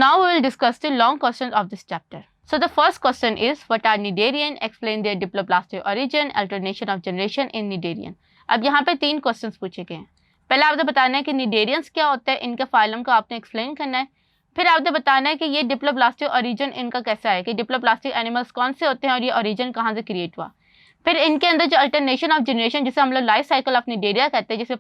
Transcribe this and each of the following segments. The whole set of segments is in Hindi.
now we will discuss the long questions of this chapter. So the first question is, what are Cnidarian? Explain their diploblastic origin, alternation of generation in Cnidarian. अब यहाँ पे 3 क्वेश्चंस पूछे गए हैं. पहले आपने बताना है कि Cnidarians क्या होता है, इनके फाइलम का आपने एक्सप्लेन करना है. फिर आपने बताना है कि ये डिप्लोब्लास्टिक ओरिजिन इनका कैसा है, कि डिप्लोब्लास्टिक एनिमल्स कौन से होते हैं और ये ओरिजिन कहाँ से क्रिएट हुआ. फिर इनके अंदर जो अल्टरनेशन ऑफ जनरेशन, जिसे हम लोग लाइफ साइकिल ऑफ Cnidaria कहते हैं, जिसे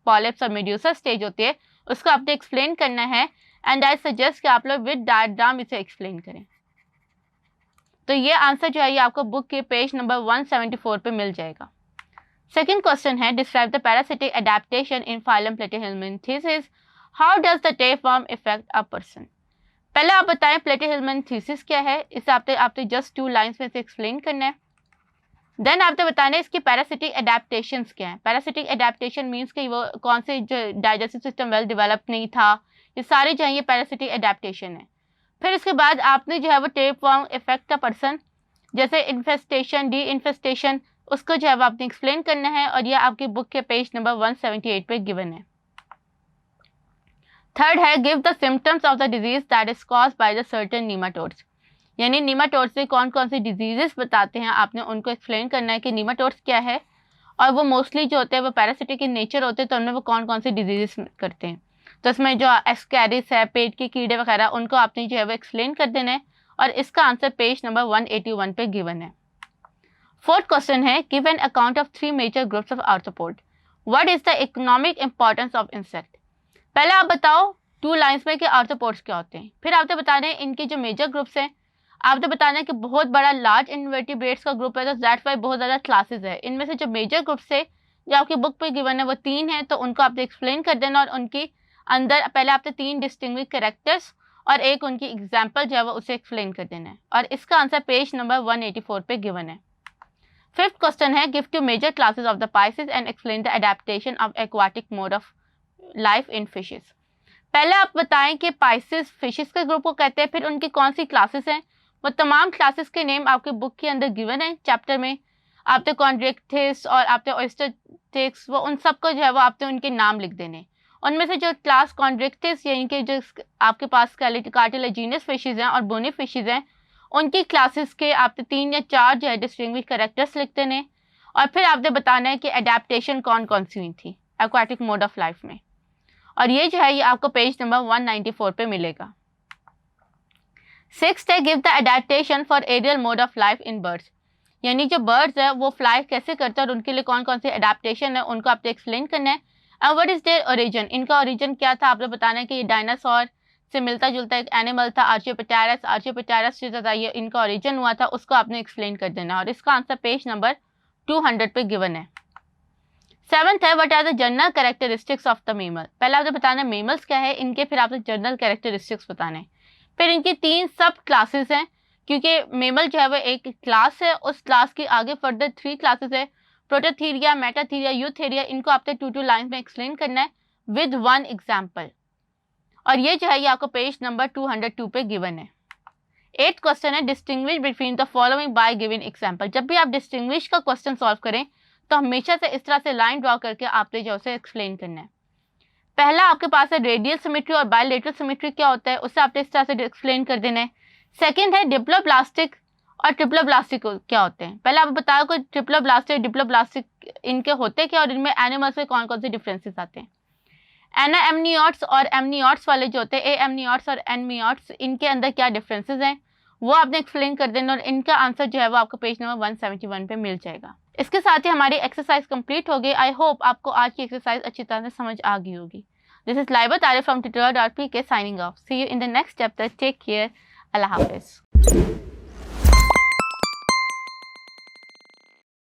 पॉलिप्स और मेड्यूसा स्टेज होती है, उसको आपने एक्सप्लेन करना है. एंड आई सजेस्ट कि आप लोग विद डायग्राम इसे एक्सप्लेन करें. तो ये आंसर जो है ये आपको बुक के पेज नंबर 174 पे मिल जाएगा. सेकंड क्वेश्चन है, describe the parasitic adaptation in phylum platyhelminthes. How does the tapeworm effect a person. पहले आप बताएं प्लेटिहेल्मिन्थेसिस क्या है, इसे आपने जस्ट 2 लाइन्स में से एक्सप्लेन करना है. देन आपने बताना है इसकी पैरासिटिक एडेप्टेशंस क्या है. पैरासिटिक एडेप्टेशन मीन्स कि वो कौन से जो डाइजेस्टिव सिस्टम वेल डेवलप नहीं था, ये सारे जो है ये पैरासिटिक एडेप्टेशन है. फिर इसके बाद आपने जो है वो टेपवर्म इफेक्ट अ पर्सन, जैसे इन्फेस्टेशन, डी इन्फेस्टेशन, उसको जो है वो आपने एक्सप्लेन करना है और ये आपकी बुक के पेज नंबर 178 पे गिवन है. थर्ड है, give the symptoms of the disease that is caused by the certain nematodes. यानी नीमाटोड्स से कौन कौन सी डिजीजेस बताते हैं, आपने उनको एक्सप्लेन करना है कि नीमाटोड्स क्या है और वो मोस्टली जो होते हैं वो पैरासिटिक इन नेचर होते हैं, तो उनमें वो कौन कौन सी डिजीजेस करते हैं. तो इसमें जो एस्कैरिस है, पेट के कीड़े वगैरह, उनको आपने जो है वो एक्सप्लेन कर देना है और इसका आंसर पेज नंबर 181 पे गिवन है. फोर्थ क्वेश्चन है, give an account of 3 major groups of arthropod. What is the economic importance of insect. पहले आप बताओ 2 लाइन्स में कि आर्थ्रोपोड्स क्या होते हैं. फिर आपने बताना है इनके जो मेजर ग्रुप्स हैं. आपने बताना है कि बहुत बड़ा लार्ज इन्वर्टिब्रेट्स का ग्रुप है, तो दैट्स वाई बहुत ज़्यादा क्लासेस है. इनमें से जो मेजर ग्रुप्स है जो आपकी बुक पे गिवन है वो 3 है, तो उनको आपने एक्सप्लेन कर देना और उनकी अंदर पहले आपने 3 डिस्टिंग्विश कैरेक्टर्स और एक उनकी एग्जाम्पल जो है वो उसे एक्सप्लेन कर देना है और इसका आंसर पेज नंबर 184 पे गिवन है. फिफ्थ क्वेश्चन है, give 2 major classes of the pisces and explain the adaptation of aquatic mode of life in fishes. पहले आप बताएं कि पाइसेस फिशेस के ग्रुप को कहते हैं, फिर उनकी कौन सी क्लासेस हैं. वो तमाम क्लासेस के नेम आपके बुक के अंदर गिवन है चैप्टर में. आपने कॉन्ड्रिक्थिस और आपने ओस्टेरिक्स, वो उन सबको जो है वो आपने उनके नाम लिख देने. उनमें से जो क्लास कॉन्ड्रिक्थिस यानी कि जो आपके पास कार्टिलेजिनस फिशेज हैं और बोनी फिशेज हैं, उनकी क्लासेस के आपने 3 या 4 जो है डिस्टिंग्विश कैरेक्टर्स लिख देने और फिर आपने बताना है कि एडेप्टेशन कौन कौन सी हुई थी एक्वाटिक मोड ऑफ लाइफ में. और ये जो है ये आपको पेज नंबर 194 पे मिलेगा. 6th है, give the adaptation for aerial mode of life in birds. यानी जो बर्ड्स है वो फ्लाई कैसे करते हैं और उनके लिए कौन कौन सी एडेप्टेशन है उनको आपने एक्सप्लेन करना है. And what is their origin, इनका ओरिजिन क्या था. आपने बताना है कि ये डायनासोर से मिलता जुलता एक एनिमल था, आर्चियोपेटेरस से था ये इनका ओरिजिन हुआ था, उसको आपने एक्सप्लेन कर देना और इसका आंसर पेज नंबर 200 पे गिवन है. 7th है, what are the general characteristics of the mammal. पहले आपने बताना है मेमल्स क्या है, इनके फिर आपने जनरल कैरेक्टरिस्टिक्स बताने. फिर इनकी 3 सब क्लासेस हैं, क्योंकि मेमल जो है वो एक क्लास है, उस क्लास की आगे फर्दर 3 क्लासेस है, प्रोटोथीरिया, मेटाथीरिया, यूथेरिया. इनको आपने 2 लाइन्स में एक्सप्लेन करना है विद 1 एग्जाम्पल और ये जो है ये आपको पेज नंबर 202 पे गिवन है. 8th क्वेश्चन है, distinguish between the following bye given example. जब भी आप डिस्टिंग्विश का क्वेश्चन सॉल्व करें तो हमेशा से इस तरह से लाइन ड्रॉ करके आपने जो उसे एक्सप्लेन करना है. पहला आपके पास है रेडियल सिमेट्री और बायलेटरल सिमेट्री क्या होता है, उससे आपने इस तरह से एक्सप्लेन कर देना है. सेकंड है डिप्लोब्लास्टिक और ट्रिप्लोब्लास्टिक क्या होते हैं. पहले आप बताओ कि ट्रिप्लोब्लास्टिक डिप्लोब्लास्टिक इनके होते क्या और इनमें एनिमल्स में कौन कौन से डिफरेंसेस आते हैं. एनाएमनियोट्स और एमनियोट्स वाले जो होते हैं, एएमनियोट्स और एनमियोट्स, इनके अंदर क्या डिफरेंसेस हैं वो आपने एक्सप्लेन कर देना और इनका आंसर जो है वो आपको पेज नंबर 171 पे मिल जाएगा. इसके साथ ही हमारी एक्सरसाइज कंप्लीट हो गई. आई होप आपको आज की एक्सरसाइज अच्छी तरह से समझ आ गई होगी. दिस इज लाइबा तारिफ from tutorial.pk signing off. See you in the next chapter. Take care. Allah Hafiz.